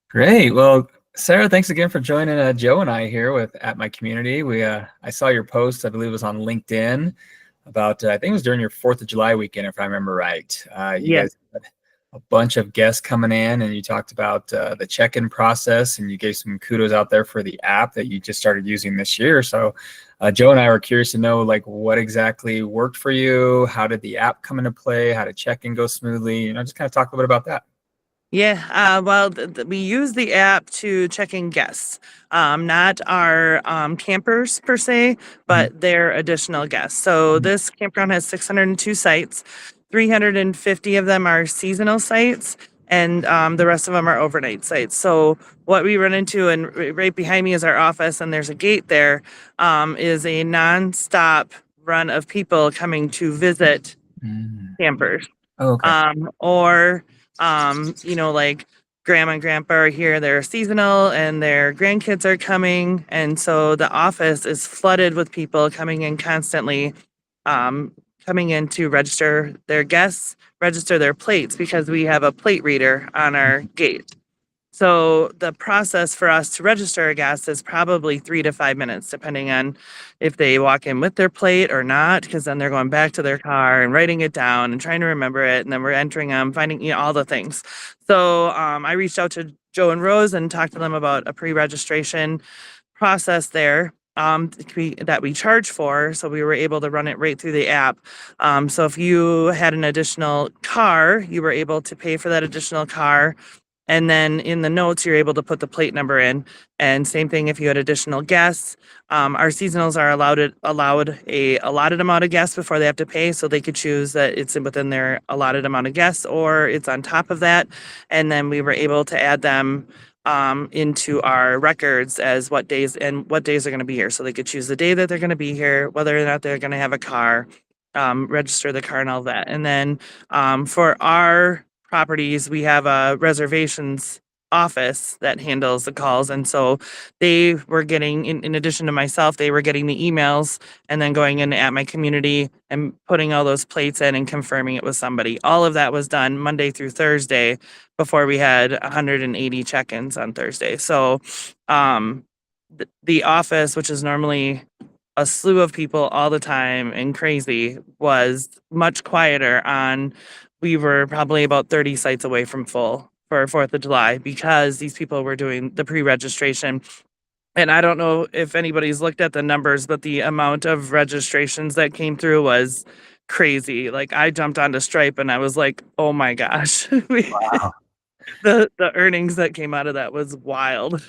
Great. Well, Sarah, thanks again for joining Joe and I here with At My Community. I saw your post, I believe it was on LinkedIn about, I think it was during your 4th of July weekend, if I remember right. You Yes. guys had a bunch of guests coming in and you talked about the check-in process and you gave some kudos out there for the app that you just started using this year. So Joe and I were curious to know like what exactly worked for you. How did the app come into play? How did check-in go smoothly? Just kind of talk a little bit about that. Yeah. Well, we use the app to check in guests, not our campers per se, Mhm. but their additional guests. So this campground has 602 sites. 350 of them are seasonal sites, and the rest of them are overnight sites. So what we run into, and right behind me is our office, and there's a gate there, is a nonstop run of people coming to visit Mm. campers. Oh, okay. Or like grandma and grandpa are here, they're seasonal and their grandkids are coming. And so the office is flooded with people coming in constantly, um, coming in to register their guests, register their plates because we have a plate reader on our gate. So the process for us to register a guest is probably 3 to 5 minutes, depending on if they walk in with their plate or not, because then they're going back to their car and writing it down and trying to remember it, and then we're entering them, finding all the things. So I reached out to Joe and Rose and talked to them about a pre-registration process there. That we charge for, so we were able to run it right through the app. So if you had an additional car, you were able to pay for that additional car, and then in the notes, you're able to put the plate number in. And same thing if you had additional guests. Our seasonals are allowed a allotted amount of guests before they have to pay, so they could choose that it's within their allotted amount of guests or it's on top of that. And then we were able to add them into our records as what days they're going to be here, so they could choose the day that they're going to be here, whether or not they're going to have a car, register the car and all that. And then for our properties, we have a reservations office that handles the calls. And so they were getting, in addition to myself, they were getting the emails and then going in at my community and putting all those plates in and confirming it was somebody. All of that was done Monday through Thursday before we had 180 check-ins on Thursday. So the office, which is normally a slew of people all the time and crazy, was much quieter on. We were probably about 30 sites away from full for 4th of July because these people were doing the pre-registration. And I don't know if anybody's looked at the numbers, but the amount of registrations that came through was crazy. Like I jumped onto Stripe and I was like, oh my gosh. Wow. The earnings that came out of that was wild.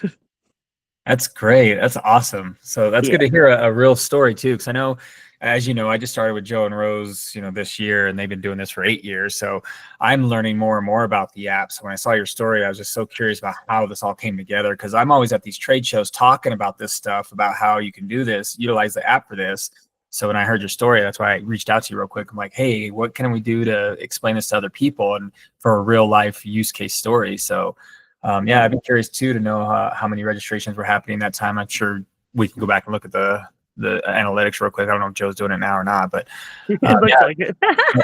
That's great. That's awesome. So that's Yeah. good to hear a real story too. Because I know, as you know, I just started with Joe and Rose, this year, and they've been doing this for 8 years. So I'm learning more and more about the app. So when I saw your story, I was just so curious about how this all came together. Because I'm always at these trade shows talking about this stuff, about how you can do this, utilize the app for this. So when I heard your story, that's why I reached out to you real quick. I'm like, hey, what can we do to explain this to other people and for a real life use case story? So yeah, I'd be curious too to know how many registrations were happening that time. I'm sure we can go back and look at the analytics real quick. I don't know if Joe's doing it now or not, but It looks yeah, like it.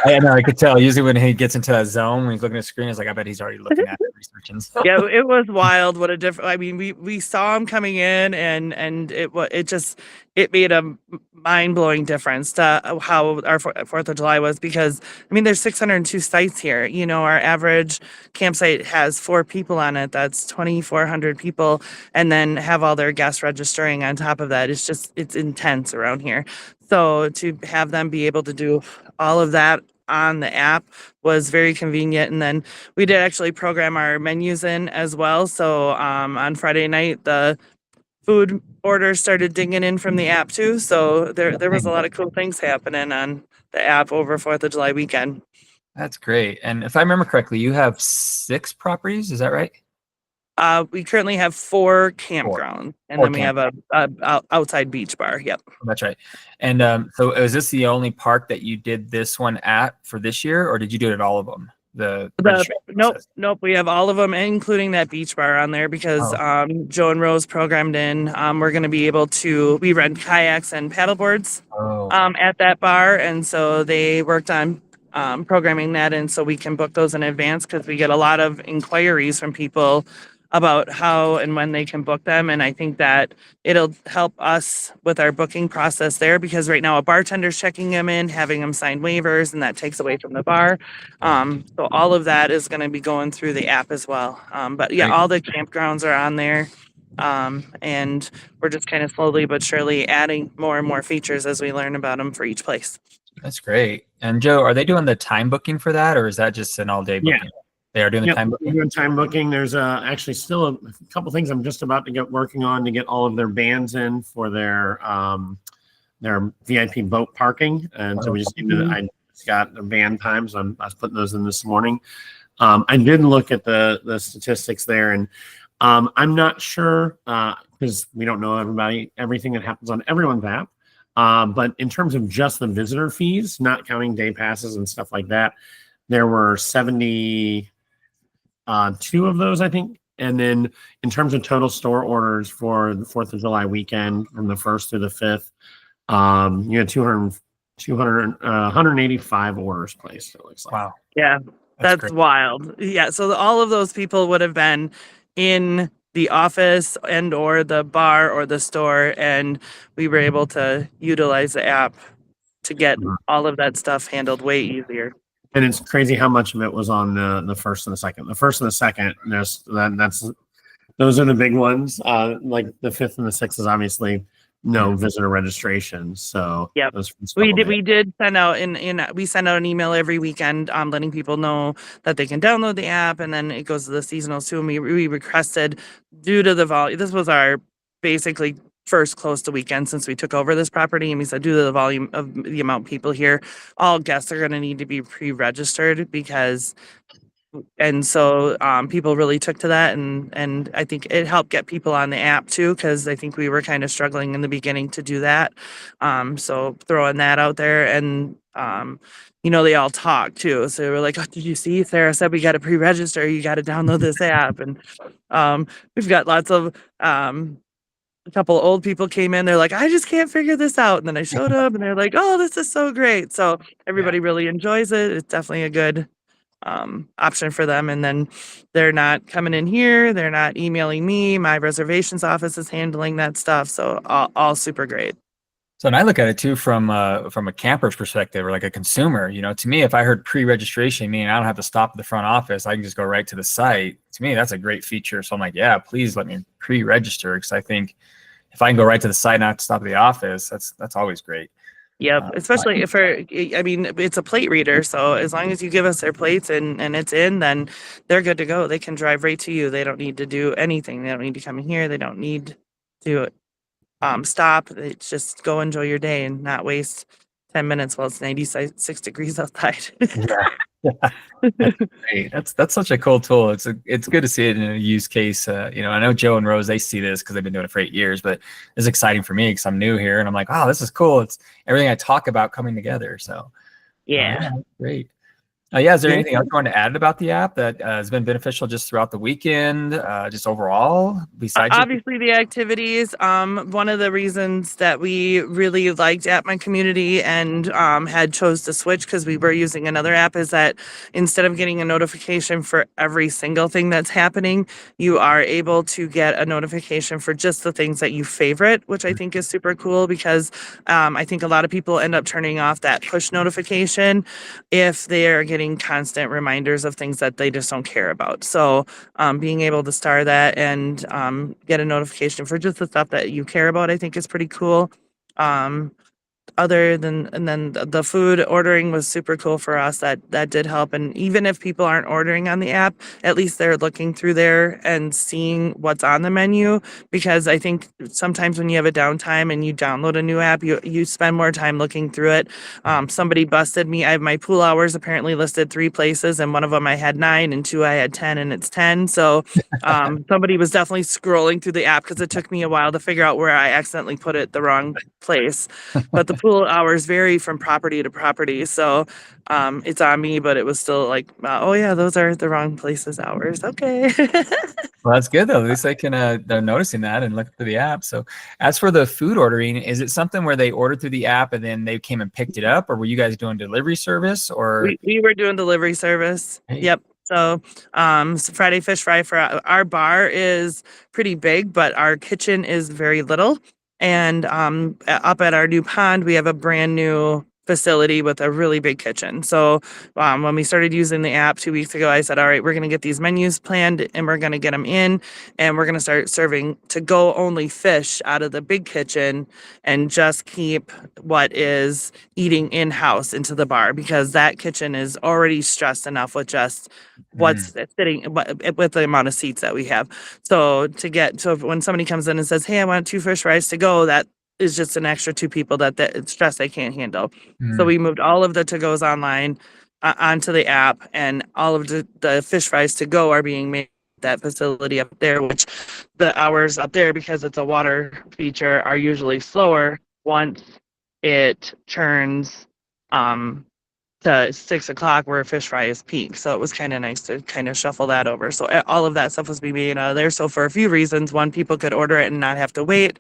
I know I could tell. Usually when he gets into that zone, when he's looking at the screen, it's like I bet he's already looking at it, researching. Yeah, it was wild. What a different. I mean, we saw him coming in, and it made a mind blowing difference to how our 4th of July was, because I mean, there's 602 sites here. Our average campsite has 4 people on it. That's 2,400 people, and then have all their guests registering on top of that. It's intense around here. So to have them be able to do all of that on the app was very convenient. And then we did actually program our menus in as well. So on Friday night, the food orders started dinging in from the app too. So there was a lot of cool things happening on the app over 4th of July weekend. That's great. And if I remember correctly, you have 6 properties. Is that right? We currently have 4 Four. campgrounds, and Four then we camp. have a outside beach bar. Yep. That's right. And so is this the only park that you did this one at for this year, or did you do it at all of them? The registration Nope, process. nope. We have all of them, including that beach bar on there, because Oh, Joe and Rose programmed in. We're going to be able to. We rent kayaks and paddle boards okay. at that bar, and so they worked on programming that in so we can book those in advance, because we get a lot of inquiries from people about how and when they can book them. And I think that it'll help us with our booking process there, because right now a bartender's checking them in, having them sign waivers, and that takes away from the bar. So all of that is going to be going through the app as well. But yeah, Great. all the campgrounds are on there. And we're just kind of slowly but surely adding more and more features as we learn about them for each place. That's great. And Joe, are they doing the time booking for that, or is that just an all-day Yeah. booking? They are doing the Yep, time we're booking. doing time booking. There's actually still a couple things I'm just about to get working on to get all of their bands in for their VIP boat parking. And so we just need to, I just got the band times. I was putting those in this morning. I did look at the statistics there, and I'm not sure because we don't know everything that happens on everyone's app. But in terms of just the visitor fees, not counting day passes and stuff like that, there were 72 of those, I think. And then in terms of total store orders for the 4th of July weekend from the 1st through the 5th, you had 185 orders placed, it looks like. Wow. Yeah, that's great. wild. Yeah, so all of those people would have been in the office and or the bar or the store, and we were able to utilize the app to get all of that stuff handled way easier. And it's crazy how much of it was on the first and the second. The first and the second, those are the big ones. Like the 5th and the 6th is obviously no visitor registration. So yeah, we did send out we send out an email every weekend, letting people know that they can download the app, and then it goes to the seasonals too. And we requested, due to the volume, this was our basically first close to weekend since we took over this property, and we said, due to the volume of the amount of people here, all guests are going to need to be pre-registered, because and so people really took to that, and I think it helped get people on the app too, because I think we were kind of struggling in the beginning to do that. So throwing that out there, and they all talk too. So we're like, oh, did you see Sarah said we got to pre-register, you got to download this app. And we've got lots of a couple of old people came in, they're like, I just can't figure this out. And then I showed up and they're like, oh, this is so great. So everybody really enjoys it. It's definitely a good option for them. And then they're not coming in here, they're not emailing me. My reservations office is handling that stuff. So all super great. So, and I look at it too from a camper's perspective, or like a consumer. To me, if I heard pre-registration, meaning I don't have to stop at the front office, I can just go right to the site. To me, that's a great feature. So I'm like, yeah, please let me pre-register, because I think if I can go right to the site, not stop at the office, that's always great. Yep, especially it's a plate reader. So as long as you give us their plates and it's in, then they're good to go. They can drive right to you. They don't need to do anything. They don't need to come in here. They don't need to stop. It's just go enjoy your day and not waste 10 minutes while it's 96 degrees outside. That's such a cool tool. It's good to see it in a use case. I know Joe and Rose, they see this because they've been doing it for 8 years, but it's exciting for me because I'm new here and I'm like, oh, this is cool. It's everything I talk about coming together. So yeah, great. Is there anything else you want to add about the app that has been beneficial just throughout the weekend, just overall, besides obviously the activities? One of the reasons that we really liked App My Community and had chose to switch, because we were using another app, is that instead of getting a notification for every single thing that's happening, you are able to get a notification for just the things that you favorite, which I think is super cool, because I think a lot of people end up turning off that push notification if they are getting constant reminders of things that they just don't care about. So being able to star that and get a notification for just the stuff that you care about, I think is pretty cool. And then the food ordering was super cool for us. That did help. And even if people aren't ordering on the app, at least they're looking through there and seeing what's on the menu, because I think sometimes when you have a downtime and you download a new app, you spend more time looking through it. Somebody busted me. I have my pool hours apparently listed 3 places, and one of them I had 9 and 2 I had 10, and it's 10. So somebody was definitely scrolling through the app, because it took me a while to figure out where I accidentally put it the wrong place. But the pool hours vary from property to property, so it's on me, but it was still like, oh yeah, those are the wrong places hours. Okay. Well, that's good though. At least they can they're noticing that and look through the app. So as for the food ordering, is it something where they ordered through the app and then they came and picked it up, or were you guys doing delivery service? Or we were doing delivery service. Hey. Yep. So, Friday Fish Fry for our bar is pretty big, but our kitchen is very little. And up at our new pond, we have a brand new facility with a really big kitchen. So when we started using the app 2 weeks ago, I said, all right, we're going to get these menus planned and we're going to get them in and we're going to start serving to go only fish out of the big kitchen and just keep what is eating in house into the bar, because that kitchen is already stressed enough with just what's sitting with the amount of seats that we have. So when somebody comes in and says, hey, I want 2 fish fries to go, that is just an extra 2 people that stress they can't handle. So we moved all of the to-goes online onto the app, and all of the fish fries to go are being made at that facility up there, which the hours up there, because it's a water feature, are usually slower once it turns to 6 o'clock where fish fry is peak. So it was kind of nice to kind of shuffle that over. So all of that stuff was being made out of there. So for a few reasons, one, people could order it and not have to wait,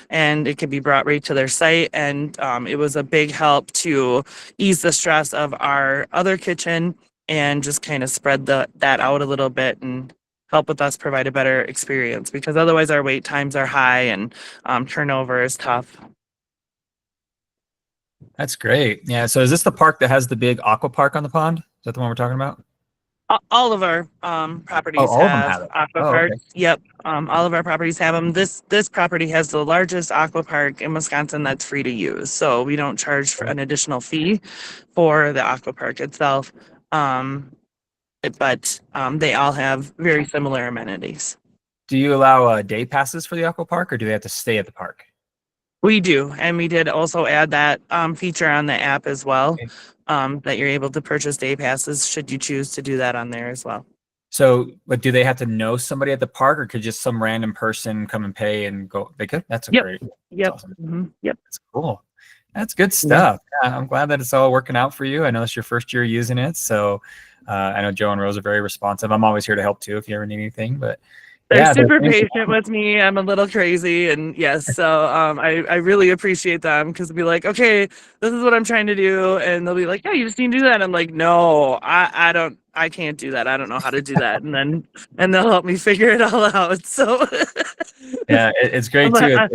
and it could be brought right to their site. And it was a big help to ease the stress of our other kitchen and just kind of spread that out a little bit and help with us provide a better experience, because otherwise our wait times are high and turnover is tough. That's great. Yeah. So is this the park that has the big aqua park on the pond? Is that the one we're talking about? All of our properties all of them have have it. aqua Oh, parks. okay. Yep. All of our properties have them. This property has the largest aqua park in Wisconsin that's free to use. So we don't charge for an additional fee for the aqua park itself. But they all have very similar amenities. Do you allow day passes for the aqua park, or do they have to stay at the park? We do, and we did also add that feature on the app as well, Okay. that you're able to purchase day passes should you choose to do that on there as well. So, but do they have to know somebody at the park, or could just some random person come and pay and go? They could. That's Yep. great. Yep. Awesome. Mm-hmm. Yep. That's cool. That's good stuff. Yeah, I'm glad that it's all working out for you. I know it's your first year using it, so I know Joe and Rose are very responsive. I'm always here to help too if you ever need anything. But They're super patient with me. I'm a little crazy, and yes, so I really appreciate them, because they'll be like, okay, this is what I'm trying to do, and they'll be like, yeah, you just need to do that. And I'm like, no, I can't do that. I don't know how to do that. And they'll help me figure it all out. So yeah, it's great too.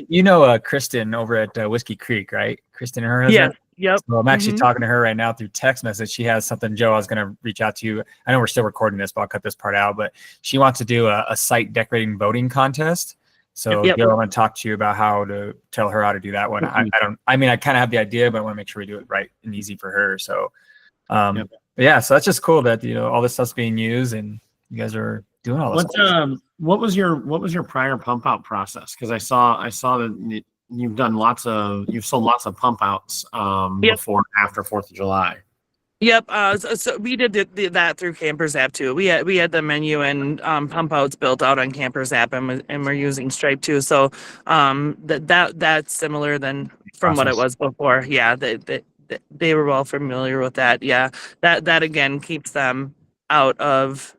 You know, Kristen over at Whiskey Creek, right? Kristen and her husband. Yes. Yep. So I'm actually talking to her right now through text message. She has something, Joe, I was going to reach out to you. I know we're still recording this, but I'll cut this part out. But she wants to do a site decorating voting contest. So Joe, I'm going to talk to you about how to tell her how to do that one. I kind of have the idea, but I want to make sure we do it right and easy for her. So, yeah, so that's just cool that, all this stuff's being used and you guys are doing all this. What was your prior pump out process? Because I saw that you've sold lots of pump outs before and after 4th of July. Yep. So we did that through Campers App too. We had the menu and pump outs built out on Campers App, and we're using Stripe too. So that's similar from what it was before. Yeah, they were well familiar with that. Yeah, that again keeps them out of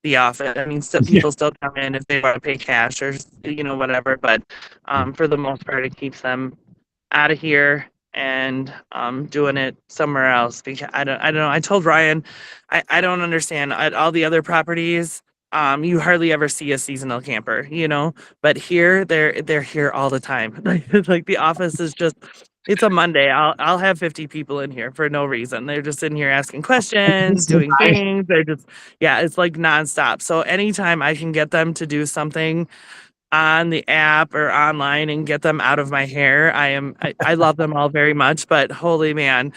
the office. I mean, people still come in if they want to pay cash or whatever, but for the most part, it keeps them out of here and doing it somewhere else. Because I don't know. I told Ryan, I don't understand at all the other properties. You hardly ever see a seasonal camper, but here they're here all the time. Like the office is just. It's a Monday. I'll have 50 people in here for no reason. They're just in here asking questions, doing things. It's like nonstop. So anytime I can get them to do something on the app or online and get them out of my hair, I love them all very much, but holy man,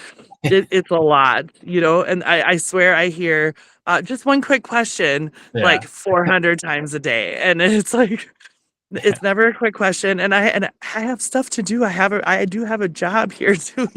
it's a lot, and I swear I hear just one quick question like 400 times a day. And it's like, it's never a quick question, and I have stuff to do. I do have a job here too,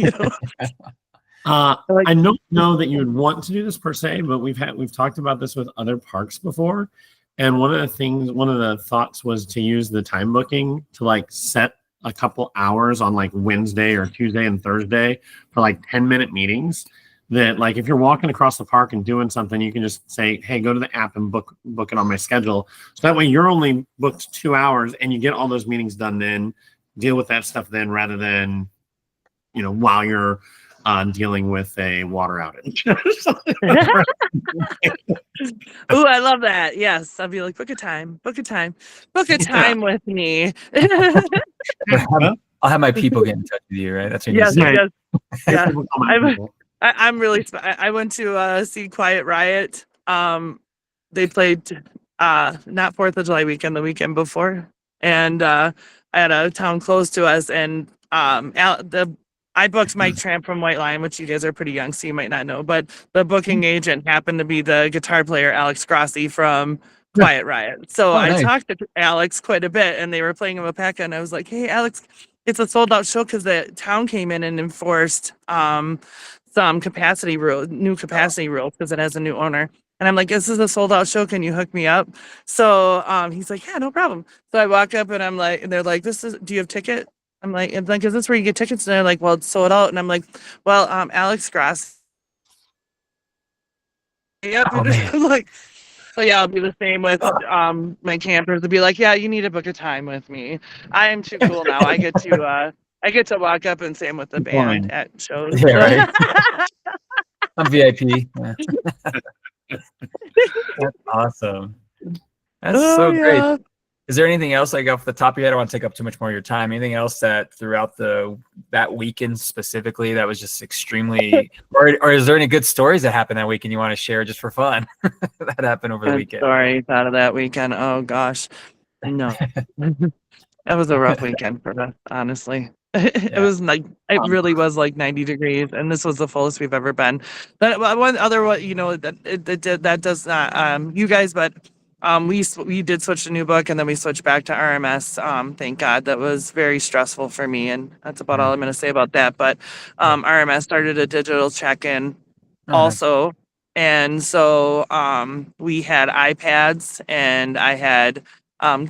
I don't know that you would want to do this per se, but we've talked about this with other parks before, and one of the thoughts was to use the time booking to set a couple hours on Wednesday or Tuesday and Thursday for 10-minute meetings. That if you're walking across the park and doing something, you can just say, hey, go to the app and book it on my schedule. So that way you're only booked 2 hours and you get all those meetings done then, deal with that stuff then, rather than, while you're dealing with a water outage. Ooh, I love that. Yes, I'll be like, book a time with me. I'll have my people get in touch with you, right? That's what you Yes, need to say. yes, yeah. I'm really. I went to see Quiet Riot. They played not 4th of July weekend, the weekend before, and I had a town close to us, and I booked Mike Tramp from White Lion, which you guys are pretty young, so you might not know, but the booking agent happened to be the guitar player Alex Grossi from Quiet Riot. So Oh, I nice. talked to Alex quite a bit, and they were playing him a pack, and I was like, "Hey, Alex, it's a sold out show because the town came in and enforced some new capacity rules because it has a new owner." And I'm like, "This is a sold out show. Can you hook me up?" So he's like, "Yeah, no problem." So I walk up and I'm like, and they're like, do you have ticket? I'm like, is this where you get tickets? And they're like, "Well, it's sold out." And I'm like, "Well, Alex Grass." Yep. Oh, man. I'm like, so yeah, I'll be the same with my campers. They'll be like, "Yeah, you need to book a time with me. I am too cool now. I get to walk up and sing with the band at shows." Yeah, right. I'm VIP. Yeah. That's awesome. That's so great. Yeah. Is there anything else, like off the top of your head? I don't want to take up too much more of your time. Anything else that throughout that weekend specifically that was just extremely, or is there any good stories that happened that weekend you want to share just for fun that happened over the weekend? Stories out of that weekend. Oh gosh, no, that was a rough weekend for us, honestly. It was like it really was like 90 degrees, and this was the fullest we've ever been. But one other that does not you guys, but we did switch to New Book, and then we switched back to RMS. Thank God, that was very stressful for me, and that's about all I'm going to say about that. But RMS started a digital check-in also, and so we had iPads, and I had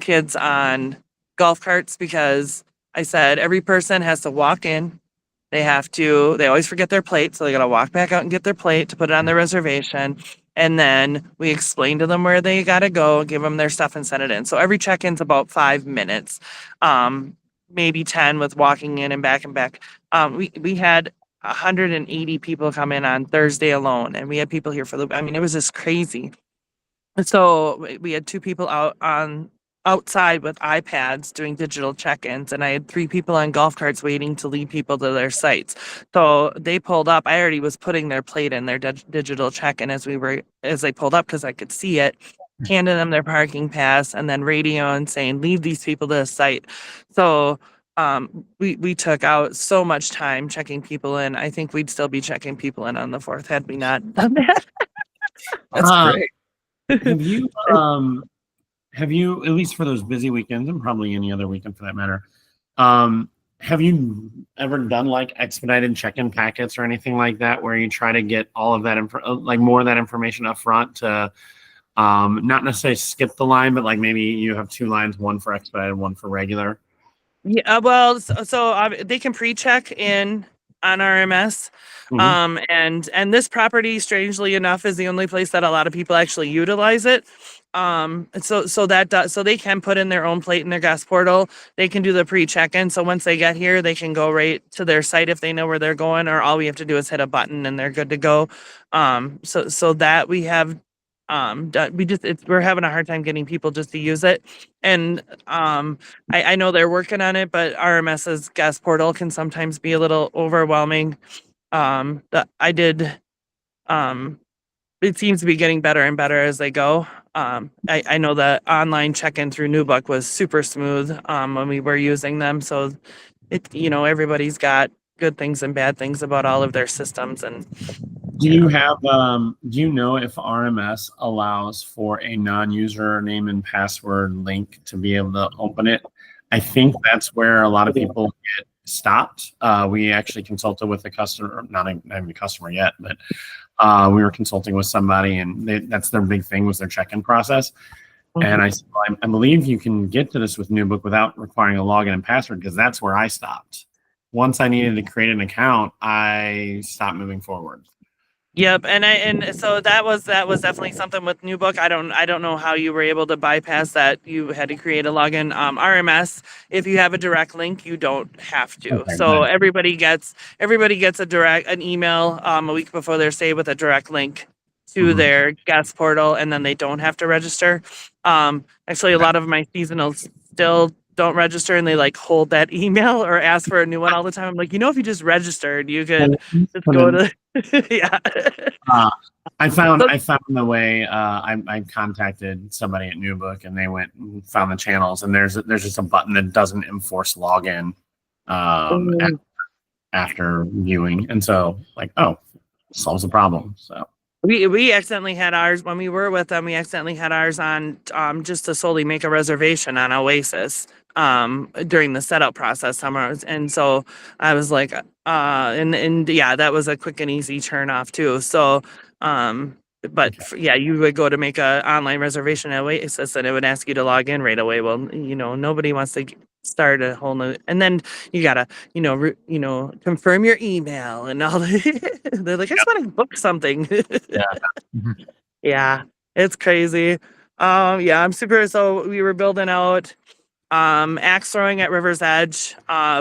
kids on golf carts because I said every person has to walk in. They always forget their plate, so they got to walk back out and get their plate to put it on their reservation. And then we explain to them where they got to go, give them their stuff, and send it in. So every check-in's about 5 minutes, maybe 10 with walking in and back and back. We had 180 people come in on Thursday alone, and we had people here it was just crazy. And so we had 2 people outside with iPads doing digital check-ins, and I had 3 people on golf carts waiting to lead people to their sites. So they pulled up. I already was putting their plate in their digital check-in as they pulled up because I could see it, handing them their parking pass, and then radio and saying, "Leave these people to the site." So we took out so much time checking people in. I think we'd still be checking people in on the 4th had we not done that. That's great. Have you, at least for those busy weekends, and probably any other weekend for that matter, have you ever done like expedited check-in packets or anything like that, where you try to get all of that more of that information up front to not necessarily skip the line, but like maybe you have 2 lines, one for expedited, one for regular? Yeah, well, so they can pre-check in on RMS. And this property, strangely enough, is the only place that a lot of people actually utilize it. So they can put in their own plate in their guest portal. They can do the pre-check-in. So once they get here, they can go right to their site if they know where they're going, or all we have to do is hit a button and they're good to go. So that we have we're having a hard time getting people just to use it. And I know they're working on it, but RMS's guest portal can sometimes be a little overwhelming. It seems to be getting better and better as they go. I know the online check-in through New Book was super smooth when we were using them. So everybody's got good things and bad things about all of their systems. And do you know if RMS allows for a non-user name and password link to be able to open it? I think that's where a lot of people get stopped. We actually consulted with a customer, not even a customer yet, but we were consulting with somebody, and that's their big thing was their check-in process. And I said, well, I believe you can get to this with New Book without requiring a login and password, because that's where I stopped. Once I needed to create an account, I stopped moving forward. Yep, and so that was definitely something with New Book. I don't know how you were able to bypass that. You had to create a login. RMS, if you have a direct link, you don't have to. Okay, So good. everybody gets an email a week before their stay with a direct link to Mhm. their guest portal, and then they don't have to register. Actually, a Okay. lot of my seasonals still don't register, and they like hold that email or ask for a new one all the time. I'm like, if you just registered, you could just Put go in, to yeah. uh, So I found the way. I contacted somebody at New Book, and they went and found the channels. And there's just a button that doesn't enforce login after viewing, and so like, oh, solves the problem. So we accidentally had ours when we were with them. We accidentally had ours on just to solely make a reservation on Oasis during the setup process somewhere. And so I was like, and yeah, that was a quick and easy turn off too. So but okay. yeah, you would go to make a online reservation at Oasis and it would ask you to log in right away. Well, nobody wants to start a whole new, and then you gotta confirm your email and all the they're like, I just want to book something. Yeah. Mhm. Yeah, it's crazy. Yeah, I'm super. So we were building out axe throwing at River's Edge.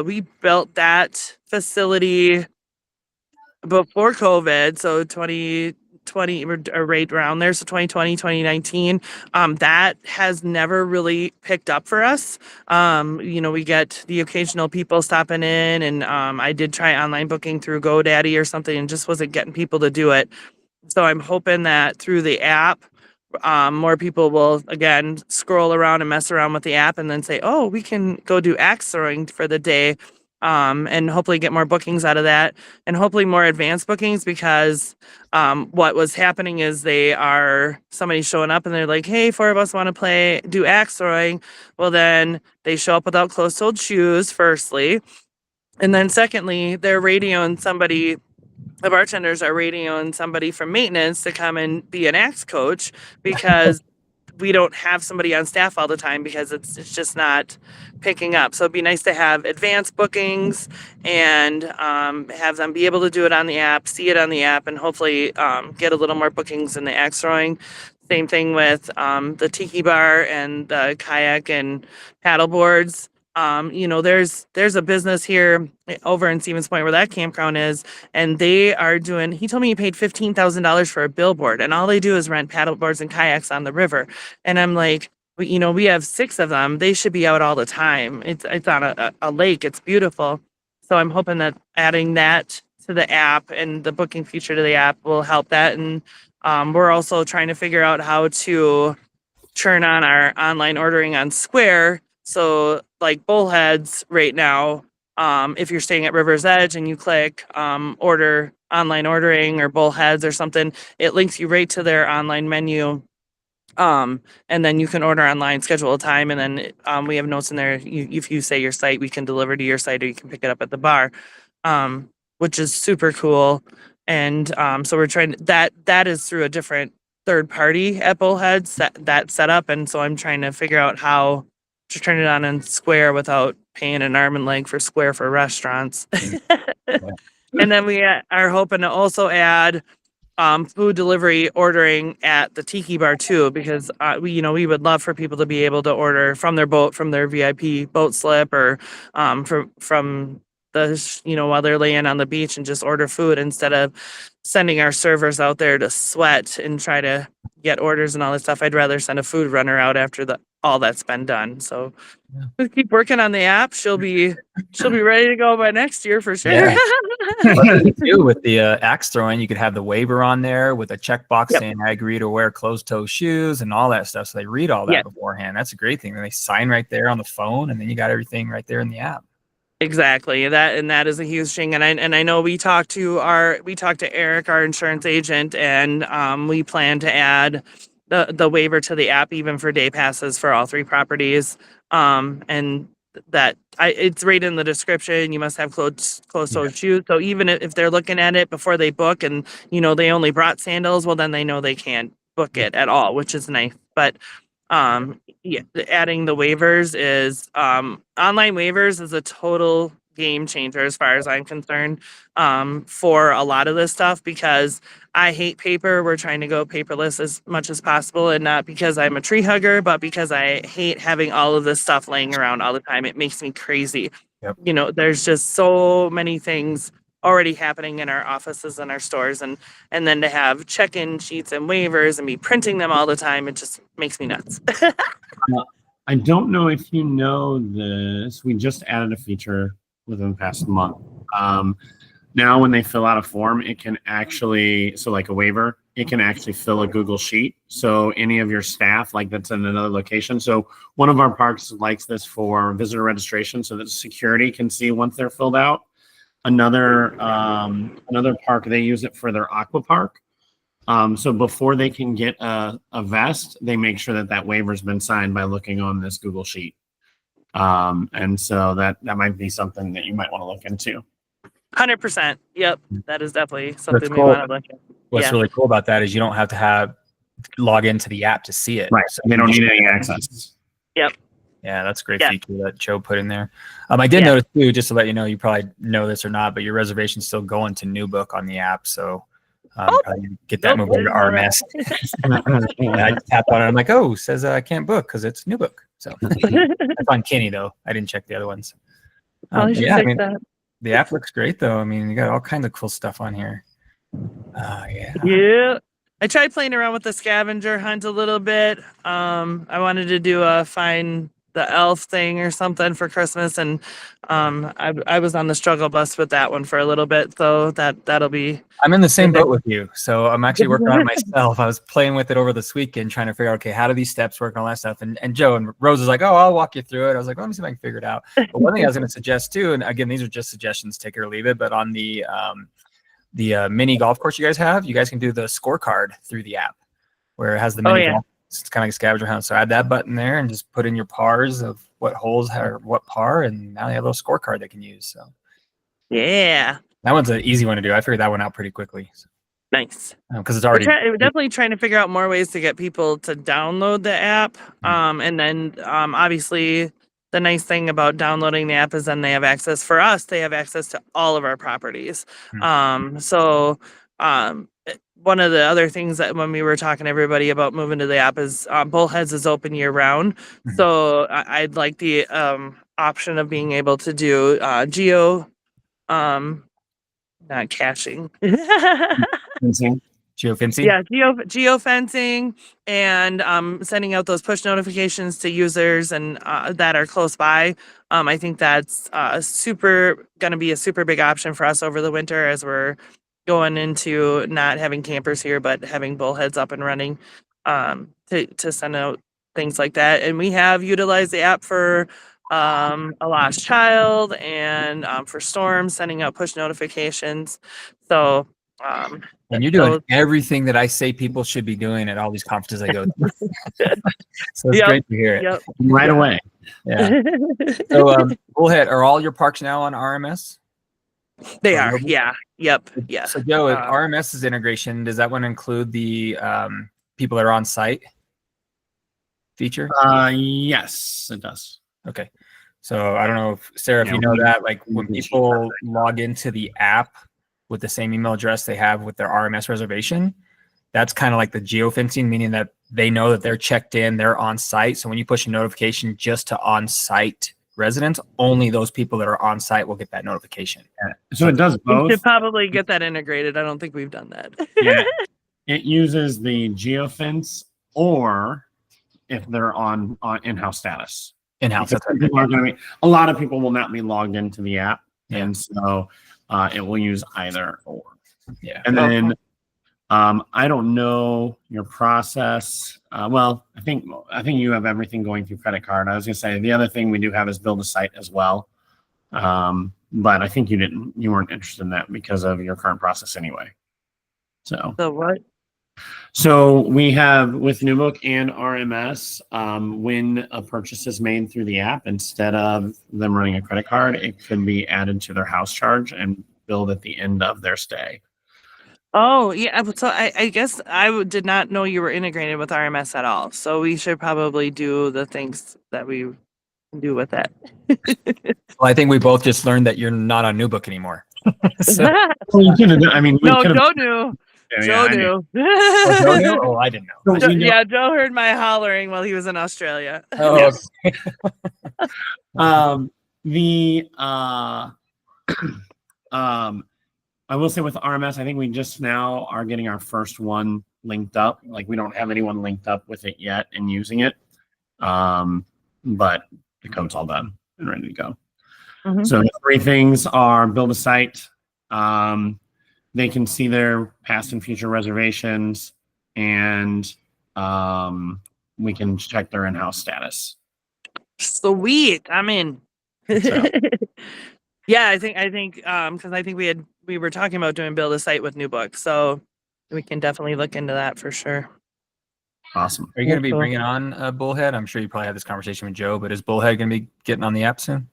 We built that facility before COVID, so 2020 or right around there, so 2020, 2019. That has never really picked up for us. We get the occasional people stopping in, and I did try online booking through GoDaddy or something and just wasn't getting people to do it. So I'm hoping that through the app, more people will again scroll around and mess around with the app and then say, oh, we can go do axe throwing for the day. And hopefully get more bookings out of that and hopefully more advanced bookings because what was happening is somebody's showing up and they're like, hey, four of us want to do axe throwing. Well, then they show up without closed-toed shoes, firstly. And then secondly, they're radioing somebody, the bartenders are radioing somebody from maintenance to come and be an axe coach because we don't have somebody on staff all the time because it's just not picking up. So it'd be nice to have advanced bookings and have them be able to do it on the app, see it on the app, and hopefully get a little more bookings in the axe throwing. Same thing with the tiki bar and the kayak and paddle boards. There's a business here over in Stevens Point where that campground is, and they are doing. He told me he paid $15,000 for a billboard, and all they do is rent paddle boards and kayaks on the river. And I'm like, we have 6 of them. They should be out all the time. It's on a lake. It's beautiful. So I'm hoping that adding that to the app and the booking feature to the app will help that. And we're also trying to figure out how to turn on our online ordering on Square. So like Bullheads right now, if you're staying at River's Edge and you click order online ordering or Bullheads or something, it links you right to their online menu. And then you can order online, schedule a time, and then we have notes in there. If you say your site, we can deliver to your site or you can pick it up at the bar, which is super cool. And so we're trying that is through a different third party at Bullheads that setup. And so I'm trying to figure out how to turn it on in Square without paying an arm and leg for Square for restaurants. And then we are hoping to also add food delivery ordering at the tiki bar too, because we would love for people to be able to order from their boat, from their VIP boat slip, or from while they're laying on the beach and just order food instead of sending our servers out there to sweat and try to get orders and all that stuff. I'd rather send a food runner out after all that's been done. So Yeah. we'll keep working on the app. She'll be ready to go by next year for sure. Yeah. What you do with the axe throwing, you could have the waiver on there with a checkbox Yep. saying I agree to wear closed-toe shoes and all that stuff. So they read all that Yeah. beforehand. That's a great thing. And they sign right there on the phone, and then you got everything right there in the app. Exactly. That is a huge thing. And I know we talked to Eric, our insurance agent, and we plan to add the waiver to the app even for day passes for all 3 properties. And it's right in the description. You must have closed-toed shoes. So even if they're looking at it before they book and they only brought sandals, well then they know they can't book it at all, which is nice. But adding the waivers is online waivers is a total game changer as far as I'm concerned, for a lot of this stuff, because I hate paper. We're trying to go paperless as much as possible, and not because I'm a tree hugger, but because I hate having all of this stuff laying around all the time. It makes me crazy. Yep. You know, there's just so many things already happening in our offices and our stores, and then to have check-in sheets and waivers and be printing them all the time, it just makes me nuts. I don't know if you know this. We just added a feature within the past month. Now when they fill out a form, it can actually, so like a waiver, it can actually fill a Google Sheet. So any of your staff, like that's in another location. So one of our parks likes this for visitor registration so that security can see once they're filled out. Another park, they use it for their aqua park. So before they can get a vest, they make sure that that waiver's been signed by looking on this Google Sheet. And so that might be something that you might want to look into. 100%. Yep. That is definitely something we cool. want to look at. What's Yeah. really cool about that is you don't have to log into the app to see it. Right. So They don't need any access. Yep. Yeah, that's a great Yeah. feature that Joe put in there. I did Yeah. notice too, just to let you know, you probably know this or not, but your reservation's still going to New Book on the app. So probably get that Nope, moved over to didn't know RMS. And I just tapped on it. I'm like, oh, it says I can't book because it's New Book. So that's on Kenny though. I didn't check the other ones. Probably should yeah, I fix mean, that. the app looks great though. I mean, you got all kinds of cool stuff on here. Yeah. Yeah. I tried playing around with the scavenger hunt a little bit. I wanted to do find the elf thing or something for Christmas, and I was on the struggle bus with that one for a little bit, so that'll be. I'm in the same boat with you. So I'm actually working on it myself. I was playing with it over this weekend, trying to figure out, okay, how do these steps work and all that stuff. And Joe and Rose was like, oh, I'll walk you through it. I was like, let me see if I can figure it out. But one thing I was going to suggest too, and again, these are just suggestions, take it or leave it, but on the mini golf course you guys have, you guys can do the scorecard through the app where it has the mini golf. It's kind of like a scavenger hunt. So add that button there and just put in your pars of what holes are what par, and now they have a little scorecard they can use. So yeah, that one's an easy one to do. I figured that one out pretty quickly. So, nice. because it's already We're definitely trying to figure out more ways to get people to download the app. And then obviously the nice thing about downloading the app is then they have access for us. They have access to all of our properties. One of the other things that when we were talking to everybody about moving to the app is Bullheads is open year round. So I'd like the option of being able to do geo, not caching. Geofencing. Yeah, geofencing and sending out those push notifications to users and that are close by. I think that's going to be a super big option for us over the winter as we're going into not having campers here, but having Bullheads up and running to send out things like that. And we have utilized the app for a lost child and for storms, sending out push notifications. So and you're doing everything that I say people should be doing at all these conferences I go to. So it's great to hear it. Right away. Yeah. So Bullhead, are all your parks now on RMS? They are. Yeah. Yep. Yeah. So Joe, RMS's integration, does that one include the people that are on site feature? Yes, it does. Okay. So I don't know if Sarah, if you know that, like when people log into the app with the same email address they have with their RMS reservation, that's kind of like the geofencing, meaning that they know that they're checked in, they're on site. So when you push a notification just to on-site residents, only those people that are on site will get that notification. So it does both. We should probably get that integrated. I don't think we've done that. Yeah. It uses the geofence, or if they're on in-house status. In-house. People are going to be, a lot of people will not be logged into the app, and so it will use either or. Yeah. And then I don't know your process. Well, I think you have everything going through credit card. I was going to say the other thing we do have is build a site as well. But I think you weren't interested in that because of your current process anyway. So what? So we have with Newbook and RMS, when a purchase is made through the app, instead of them running a credit card, it could be added to their house charge and billed at the end of their stay. Oh, yeah. So I guess did not know you were integrated with RMS at all. So we should probably do the things that we do with it. Well, I think we both just learned that you're not on New Book anymore. So, Well, you could've done- I mean, we No, could've- Joe knew. yeah, Joe I knew. knew. oh, Joe knew? Oh, I didn't know. So we know- Yeah, Joe heard my hollering while he was in Australia. Oh, Yes. okay. The I will say with RMS, I think we just now are getting our first one linked up. Like we don't have anyone linked up with it yet and using it. But the code's all done and ready to go. Mhm. So the three things are build a site. They can see their past and future reservations, and we can check their in-house status. Sweet. I'm in. So- Yeah, I think because I think we were talking about doing build a site with New Book, so we can definitely look into that for sure. Awesome. Are you going to be Cool. bringing on Bullhead? I'm sure you probably had this conversation with Joe, but is Bullhead going to be getting on the app soon?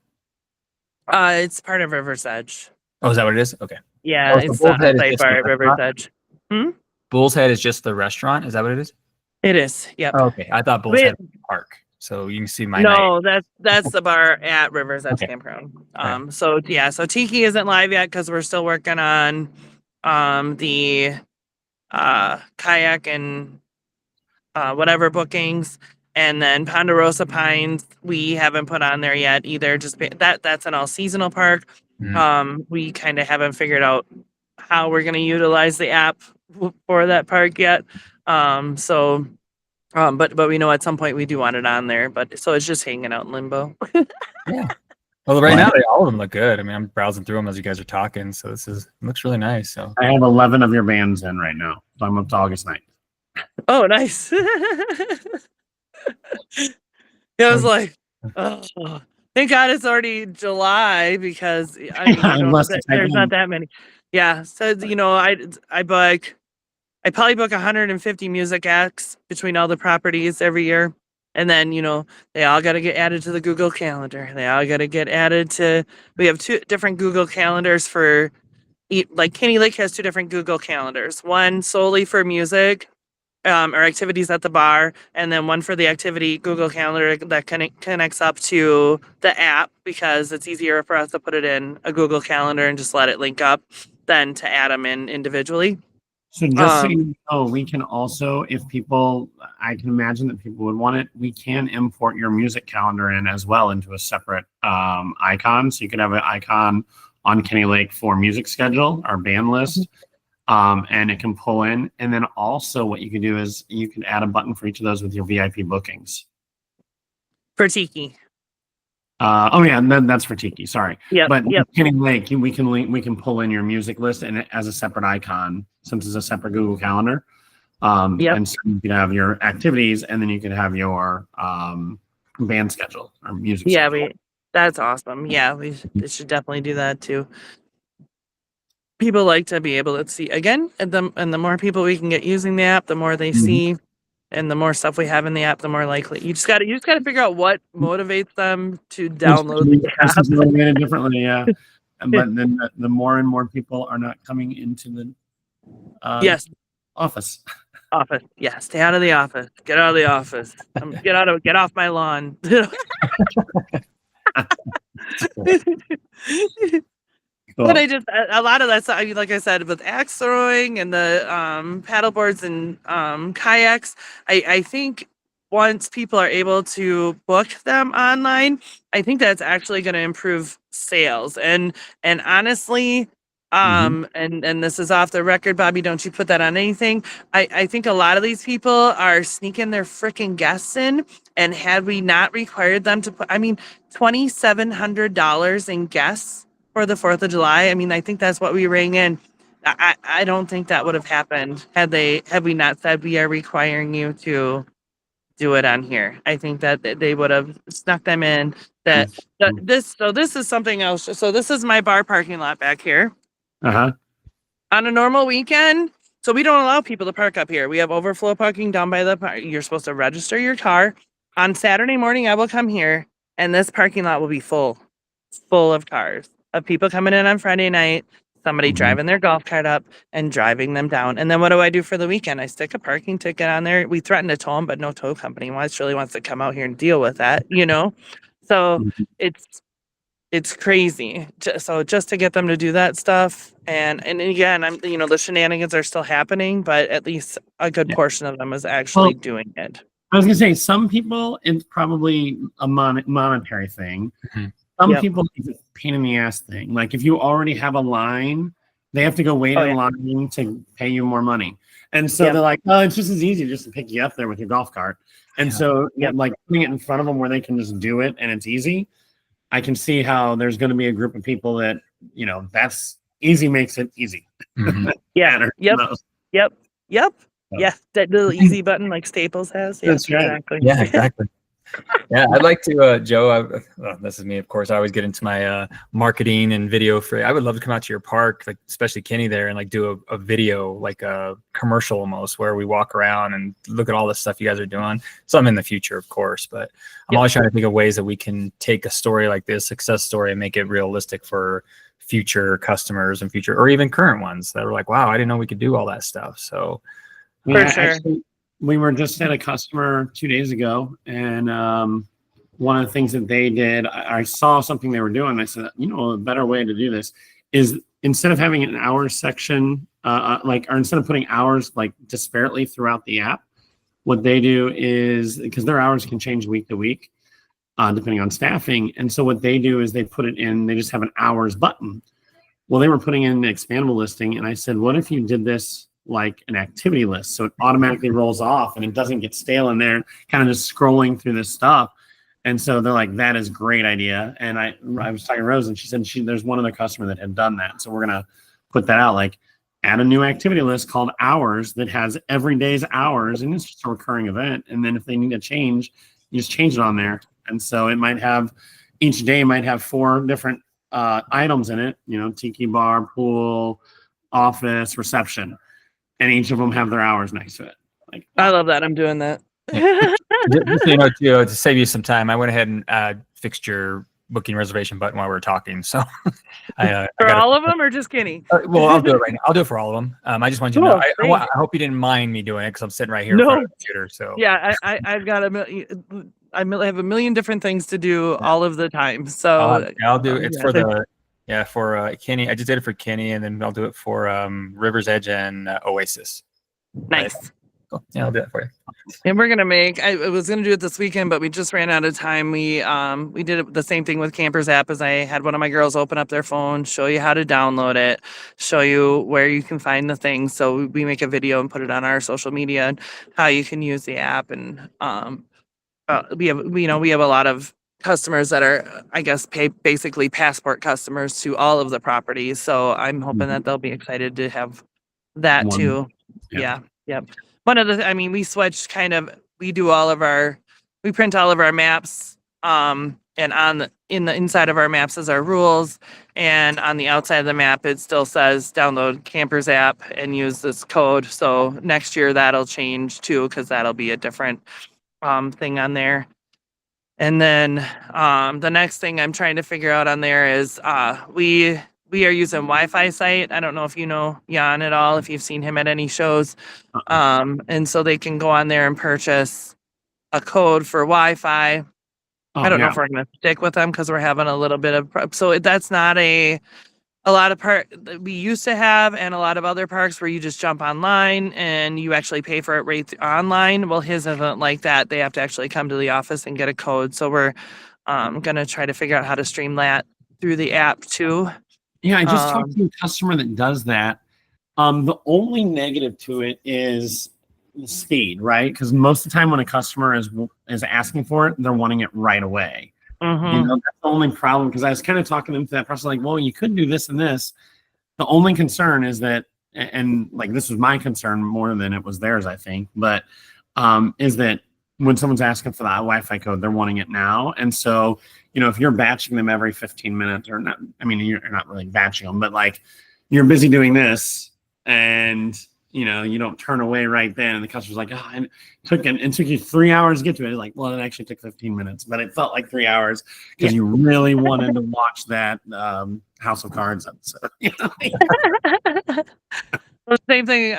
It's part of River's Edge. Oh, is that what it is? Okay. Yeah, Oh, so it's not Bullhead a is site just bar the at River's restaurant? Edge. Bull's Head is just the restaurant. Is that what it is? It is. Yep. Oh, okay. I thought Bull's Wait. Head was the park. So you can see my night. No, that's the bar at River's Edge Okay. Campground. Right. So yeah, so Tiki isn't live yet because we're still working on the kayak and whatever bookings, and then Ponderosa Pines we haven't put on there yet either. That's an all seasonal park. Mhm. We kind of haven't figured out how we're going to utilize the app for that park yet. But we know at some point we do want it on there. But so it's just hanging out in limbo. Well, right now all of them look good. I mean, I'm browsing through them as you guys are talking, so it looks really nice. So I have 11 of your bands in right now. So I'm up to August 9th. Oh, nice. I was like, oh, thank God it's already July because I mean, Unless it's there's not happening. that many. Yeah, so I probably book 150 music acts between all the properties every year. And then, they all got to get added to the Google Calendar. They all got to get added to, we have two different Google Calendars for, like Kenny Lake has two different Google Calendars. One solely for music or activities at the bar, and then one for the activity Google Calendar that connects up to the app because it's easier for us to put it in a Google Calendar and just let it link up than to add them in individually. So just so you know, we can also, if people, I can imagine that people would want it, we can import your music calendar in as well into a separate icon. So you could have an icon on Kenny Lake for music schedule, our band list, and it can pull in. And then also what you can do is you can add a button for each of those with your VIP bookings. For Tiki. Oh yeah, and then that's for Tiki. Sorry, Yep. but Yep. Kenny Lake, we can pull in your music list and as a separate icon since it's a separate Google Calendar. Yep. And so you can have your activities, and then you can have your band schedule or music. Yeah, schedule. that's awesome. Yeah, they should definitely do that too. People like to be able to see again, and the more people we can get using the app, the more they see, and the more stuff we have in the app, the more likely. You just got to figure out what motivates them to download the This app. is motivated differently, yeah. But then the more and more people are not coming into the Yes, office. office. Yeah, stay out of the office. Get out of the office. Get off my lawn. Cool. But a lot of that stuff, I mean, like I said, with axe throwing and the paddle boards and kayaks, I think once people are able to book them online, I think that's actually going to improve sales. And honestly, and this is off the record, Bobby, don't you put that on anything. I think a lot of these people are sneaking their freaking guests in, and had we not required them to put, I mean, $2,700 in guests for the 4th of July. I mean, I think that's what we rang in. I don't think that would have happened had we not said we are requiring you to do it on here. I think that they would have snuck them in. This is something else. So this is my bar parking lot back here. Uh-huh. On a normal weekend, so we don't allow people to park up here. We have overflow parking down by the park. You're supposed to register your car. On Saturday morning, I will come here, and this parking lot will be full of cars, of people coming in on Friday night, somebody driving their golf cart up and driving them down. And then what do I do for the weekend? I stick a parking ticket on there. We threaten to tow them, but no tow company really wants to come out here and deal with that, So Mhm. it's crazy. So just to get them to do that stuff, and again, I'm the shenanigans are still happening, but at least a good Yeah. portion of them is Well, actually doing it. I was gonna say some people it's probably a monetary thing. Mhm. Some Yep. people it's a pain in the ass thing. Like if you already have a line, they have to go wait Oh in yeah. line to pay you more money. And so Yep. they're like, oh, it's just as easy just to pick you up there with your golf cart. And Yeah. so Yep. like putting it in front of them where they can just do it and it's easy. I can see how there's going to be a group of people that, that's easy makes it easy. Mhm. Yeah. Matter Yep. most. Yep. Yep. So, Yeah. That little easy button like Staples has. Yeah. That's right. Exactly. Yeah, exactly. Yeah, I'd like to, Joe. This is me, of course. I always get into my marketing and video for. I would love to come out to your park, like especially Kenny there, and like do a video, like a commercial almost, where we walk around and look at all the stuff you guys are doing. Some in the future, of course, but I'm Yep. always trying to think of ways that we can take a story like this, success story, and make it realistic for future customers and future, or even current ones that are like, wow, I didn't know we could do all that stuff. So For sure. Actually, we were just at a customer 2 days ago, and one of the things that they did, I saw something they were doing. I said, a better way to do this is instead of having an hours section, or instead of putting hours like disparately throughout the app, what they do is because their hours can change week to week, depending on staffing. And so what they do is they put it in, they just have an hours button. Well, they were putting in an expandable listing, and I said, what if you did this like an activity list? So it automatically rolls off and it doesn't get stale in there, kind of just scrolling through this stuff. And so they're like, that is a great idea. And I was talking to Rose and she said there's one other customer that had done that. So we're going to put that out, like add a new activity list called hours that has every day's hours, and it's just a recurring event. And then if they need to change, you just change it on there. And so it might have, each day might have 4 different items in it, tiki bar, pool, office, reception. And each of them have their hours next to it. Like, I love that. I'm doing that. just so to save you some time, I went ahead and fixed your booking reservation button while we were talking. So I For got all of them or just Kenny? well, I'll do it right now. I'll do it for all of them. I just wanted you to know. Cool, I hope you didn't mind me doing it because I'm sitting right here in No. front of the computer. So Yeah, I've got I have a million different things to do all of the time. So I'll do it's yeah. for Kenny. I just did it for Kenny, and then I'll do it for River's Edge and Oasis. Nice. Cool. Yeah, I'll do that for you. And we're gonna make. I was gonna do it this weekend, but we just ran out of time. We did the same thing with Campers app. As I had one of my girls open up their phone, show you how to download it, show you where you can find the things. So we make a video and put it on our social media and how you can use the app. And we have a lot of customers that are, I guess, basically passport customers to all of the properties. So I'm hoping that they'll be excited to have that One. too. Yeah. Yep. One of we switched we print all of our maps, and in the inside of our maps is our rules, and on the outside of the map it still says download Campers app and use this code. So next year that'll change too, because that'll be a different thing on there. And then the next thing I'm trying to figure out on there is we are using Wi-Fi site. I don't know if you know Jan at all, if you've seen him at any shows. And so they can go on there and purchase a code for Wi-Fi. I don't know if we're going to stick with them because we're having a little bit of, so that's not a lot of we used to have, and a lot of other parks where you just jump online and you actually pay for it right online. Well, his isn't like that. They have to actually come to the office and get a code. So we're going to try to figure out how to stream that through the app too. Yeah, I just talked to a customer that does that. The only negative to it is the speed, right? Because most of the time when a customer is asking for it, they're wanting it right away. Mm-hmm. That's the only problem. Because I was kind of talking them to that person, like, well, you could do this and this. The only concern is that, and like this was my concern more than it was theirs, I think, but is that when someone's asking for that Wi-Fi code, they're wanting it now, and so. If you're batching them every 15 minutes or not, I mean, you're not really batching them, but like you're busy doing this and, you don't turn away right then. And the customer's like, oh, and it took you 3 hours to get to it. It's like, well, it actually took 15 minutes, but it felt like 3 hours because you really wanted to watch that House of Cards episode. Well, same thing.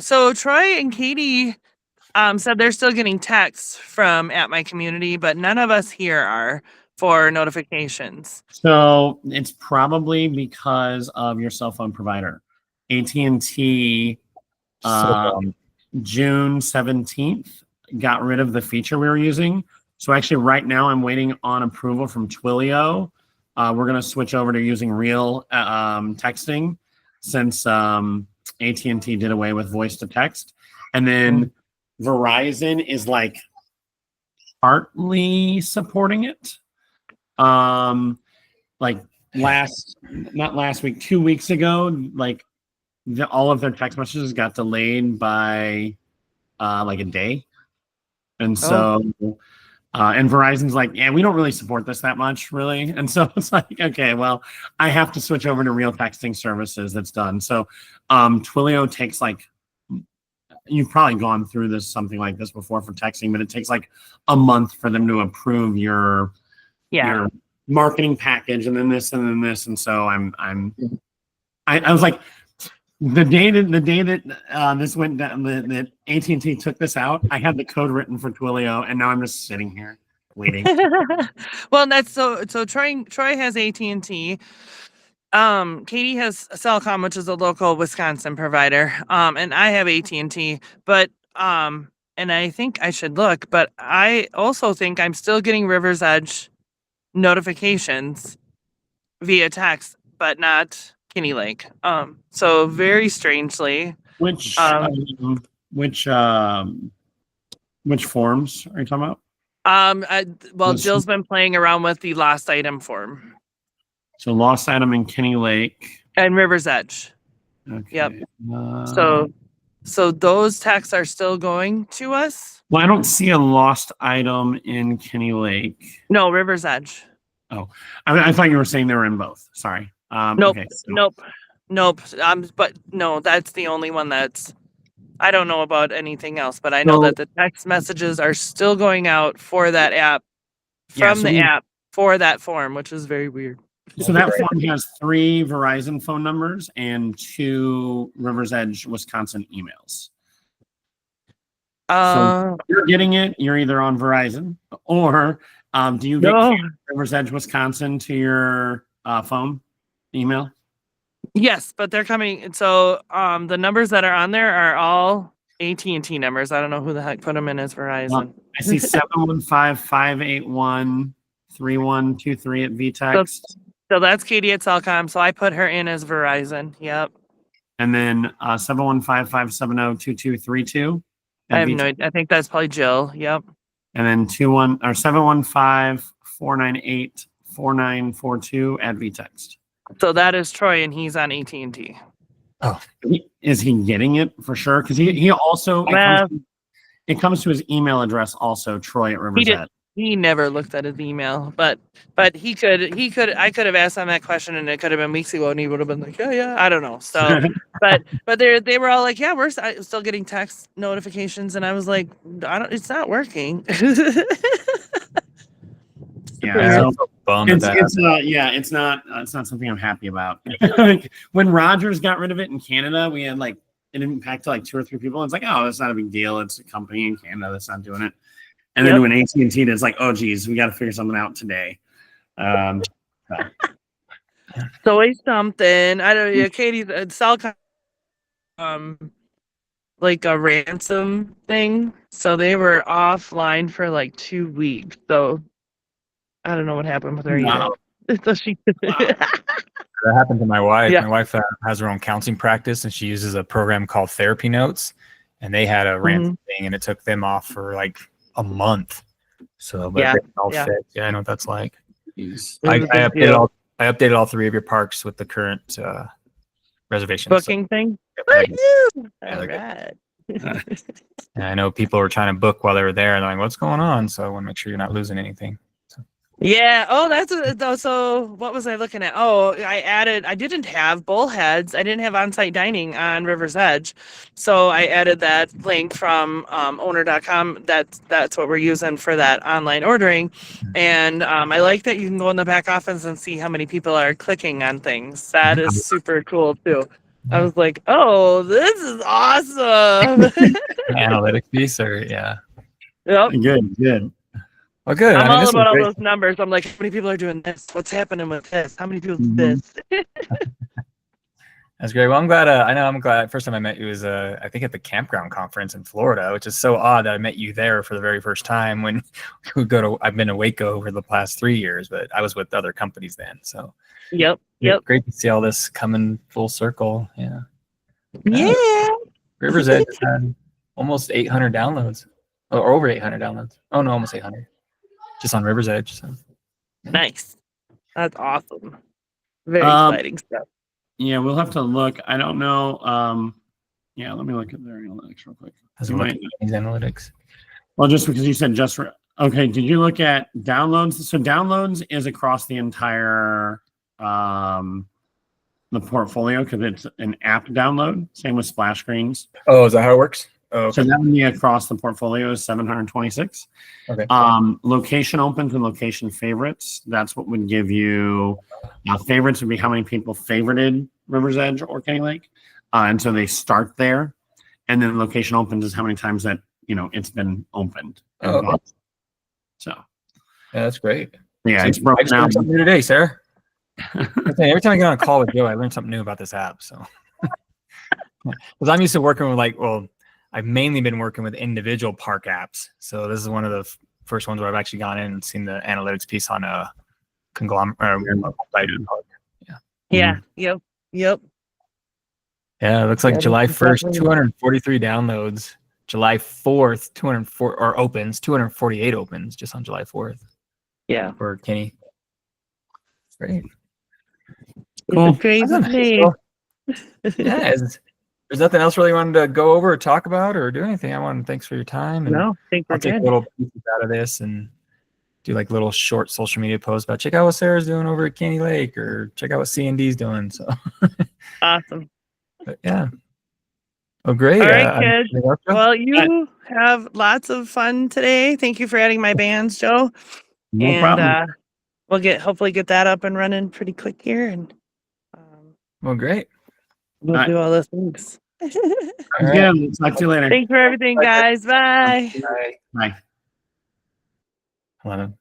So Troy and Katie said they're still getting texts from At My Community, but none of us here are for notifications. So it's probably because of your cell phone provider. AT&T June 17th got rid of the feature we were using. So actually right now I'm waiting on approval from Twilio. We're going to switch over to using real texting since AT&T did away with voice to text. And then Verizon is like partly supporting it. Like not last week, 2 weeks ago, like all of their text messages got delayed by like a day. And so, and Verizon's like, yeah, we don't really support this that much, really. And so it's like, okay, well, I have to switch over to real texting services that's done. So Twilio takes like, you've probably gone through this, something like this before for texting, but it takes like a month for them to approve your marketing package and then this and then this. And so I was like, the day that this went down, that AT&T took this out, I had the code written for Twilio, and now I'm just sitting here waiting. Well, that's so Troy has AT&T. Katie has Cellcom, which is a local Wisconsin provider. And I have AT&T, but and I think I should look, but I also think I'm still getting River's Edge notifications via text, but not Kenny Lake. So very strangely. Which forms are you talking about? Jill's been playing around with the lost item form. So lost item in Kenny Lake and River's Edge. Okay. Yep. So those texts are still going to us? Well, I don't see a lost item in Kenny Lake. No, River's Edge. Oh, I thought you were saying they were in both. Sorry. Nope. Okay, so. Nope. But no, that's the only one that's. I don't know about anything else, but I know that the text messages are still going out for that app from the app for that form, which is very weird. So that form has 3 Verizon phone numbers and 2 River's Edge Wisconsin emails. So if you're getting it, you're either on Verizon or do you get River's Edge Wisconsin to your phone email? Yes, but they're coming. So the numbers that are on there are all AT&T numbers. I don't know who the heck put them in as Verizon. I see 715-581-3123 at VText. So that's Katie at Cellcom. So I put her in as Verizon. Yep. And then 715-570-2232. I have no idea. I think that's probably Jill. Yep. And then 715-498-4942 at VText. So that is Troy, and he's on AT&T. Oh, is he getting it for sure? Because he also it comes to his email address also, Troy at River's Edge. He never looked at his email, but he could. I could have asked him that question, and it could have been weeks ago, and he would have been like, yeah, I don't know. So, but they were all like, yeah, we're still getting text notifications, and I was like, it's not working. Yeah, it's not something I'm happy about. When Rogers got rid of it in Canada, we had like an impact to like 2 or 3 people. It's like, oh, it's not a big deal. It's a company in Canada that's not doing it. And then when AT&T did, it's like, oh, geez, we got to figure something out today. It's always something. I don't know. Katie, Cellcom, like a ransom thing. So they were offline for like 2 weeks. So I don't know what happened with her either. So That happened to my wife. Yeah. My wife has her own counseling practice, and she uses a program called Therapy Notes. And they had a ransom thing, and it took them off for like a month. So, but all fixed. Yeah, I know what that's like. I updated all 3 of your parks with the current reservations. Booking thing. All right. And I know people were trying to book while they were there, and I'm like, "What's going on?" So I want to make sure you're not losing anything. Yeah. Oh, so what was I looking at? Oh, I didn't have bullheads. I didn't have on-site dining on River's Edge. So I added that link from owner.com. That's what we're using for that online ordering. And I like that you can go in the back office and see how many people are clicking on things. That is super cool too. I was like, oh, this is awesome. Analytics piece, or yeah. Yep. Good. Well, good. I'm I mean, all this was about all great. those numbers. I'm like, how many people are doing this? What's happening with this? How many people do Mhm. this? That's great. Well, I'm glad. I'm glad. First time I met you was, I think, at the campground conference in Florida, which is so odd that I met you there for the very first time. When we go to, I've been to Waco over the past 3 years, but I was with other companies then. So Yep. great to see all this coming full circle. Yeah. Yeah. River's Edge has had almost 800 downloads, or over 800 downloads. Oh no, almost 800, just on River's Edge. So Nice. That's awesome. Very Um, exciting stuff. Yeah, we'll have to look. I don't know. Yeah, let me look at their analytics real quick. as You a look might- at these analytics. Well, just because you said okay, did you look at downloads? So downloads is across the entire the portfolio because it's an app download. Same with splash screens. Oh, is that how it works? Oh, So okay. that would be across the portfolio is 726. Okay. Location opens and location favorites. That's what would give you favorites would be how many people favorited River's Edge or Kenny Lake. And so they start there. And then location opens is how many times that, it's been opened. Oh, okay. So Yeah, that's great. yeah, So it's I broken just learned down. something new today, Sarah. Every time I get on a call with Joe, I learn something new about this app. So, because I'm used to working with I've mainly been working with individual park apps. So this is one of the first ones where I've actually gone in and seen the analytics piece on a conglomerate. Park. Yeah. Yep. Yep. Yeah, it looks like Yeah, July this is 1st, definitely- 243 downloads. July 4th, 204 or opens, 248 opens just on July 4th Yeah. for Kenny. Great. Cool. It's a crazy Awesome. day. Well, yeah, there's nothing else really wanted to go over or talk about or do anything. Thanks for your time. And No, I think we're I'll take good. little pieces out of this and do like little short social media posts about check out what Sarah's doing over at Candy Lake or check out what C&D's doing. So, Awesome. but yeah. Oh, great. All right, kids. anything else, Joe? Well, you have lots of fun today. Thank you for adding my bands, Joe. No problem. We'll hopefully get that up and running pretty quick here, and Well, great. we'll All right. do all those things. All right. Yeah, talk to you later. Thanks for everything, guys. Bye. Bye. Bye. Hold on.